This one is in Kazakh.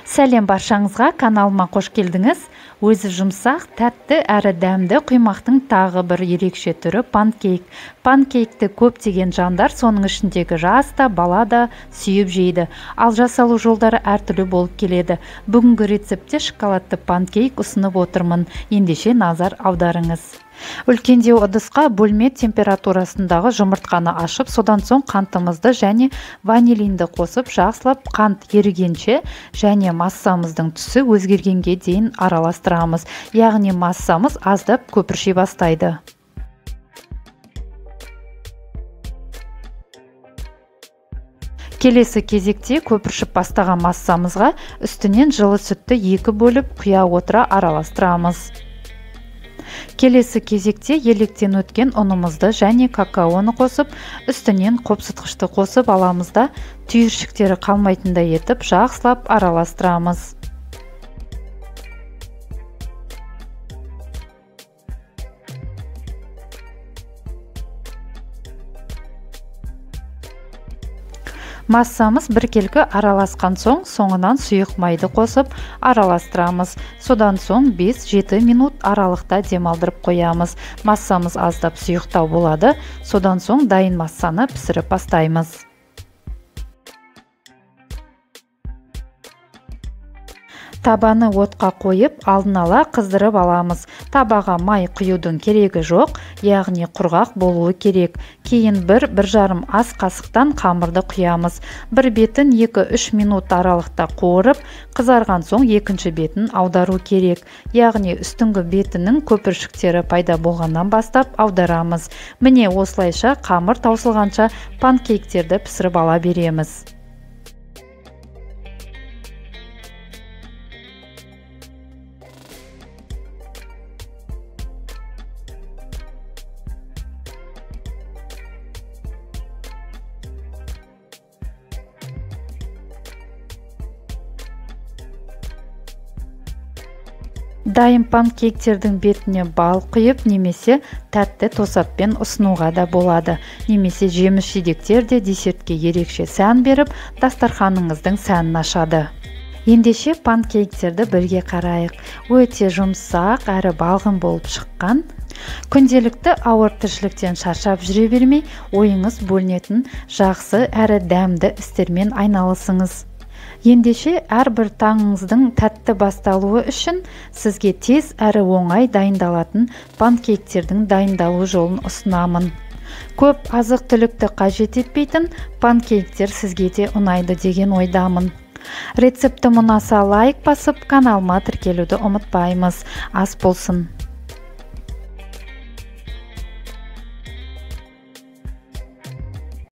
Сәлем баршаңызға, каналыма қош келдіңіз. Өзі жұмсақ, тәтті әрі дәмді құймақтың тағы бір ерекше түрі панкейк. Панкейкті көптеген жандар, соның ішіндегі жас та, бала да сүйіп жейді. Ал жасалу жолдары әртүрлі болып келеді. Бүгінгі рецептте шоколадты панкейк ұсынып отырмын. Ендеше назар аударыңыз. Үлкендеу ыдысқа бөлме температурасындағы жұмыртқаны ашып, содан соң қантымызды және ванилинді қосып, жақсылап қант ерігенше және массамыздың түсі өзгергенге дейін араластырамыз. Яғни массамыз аздап көпірши бастайды. Келесі кезекте көпіршіп бастаған массамызға үстінен жылы сүтті 2 бөліп құя отыра араластырамыз. Келесі кезекте електен өткен ұнымызды және какаоны қосып, үстінен қопсытқышты қосып аламыз да, түйіршіктері қалмайтындай етіп жақсылап араластырамыз. Массамыз біркелкі араласқан соң, соңынан сұйық майды қосып араластырамыз. Содан соң 5-7 минут аралықта демалдырып қоямыз. Массамыз аздап сұйықтау болады. Содан соң дайын массаны пісіріп бастаймыз. Табаны отқа қойып, алдын ала қыздырып аламыз. Табаға май құюдың керегі жоқ, яғни құрғақ болуы керек. Кейін 1-1,5 ас қасықтан қамырды құямыз. Бір бетін 2-3 минут аралықта қуырып, қызарған соң екінші бетін аудару керек. Яғни үстіңгі бетінің көпіршіктері пайда болғаннан бастап аударамыз. Міне осылайша қамыр таусылғанша панкейктерді пісіріп ала береміз. Дайын панкейктердің бетіне бал құйып, немесе тәтті тосаппен ұсынуға да болады. Немесе жеміс-жидектер де десертке ерекше сән беріп, дастарханыңыздың сәнін ашады. Ендеше панкейктерді бірге қарайық. Өте жұмсақ әрі балғын болып шыққан. Күнделікті ауыр тіршіліктен шаршап жүре бермей, ойыңыз бөлінетін жақсы әрі дәмді істермен айналысыңыз. Ендеше әрбір таңыңыздың тәтті басталуы үшін сізге тез әрі оңай дайындалатын панкейктердің дайындалу жолын ұсынамын. Көп азық-түлікті қажет етпейтін панкейктер сізге де ұнайды деген ойдамын. Рецепті ұнаса лайк басып, каналыма тіркелуді ұмытпаймыз. Ас болсын!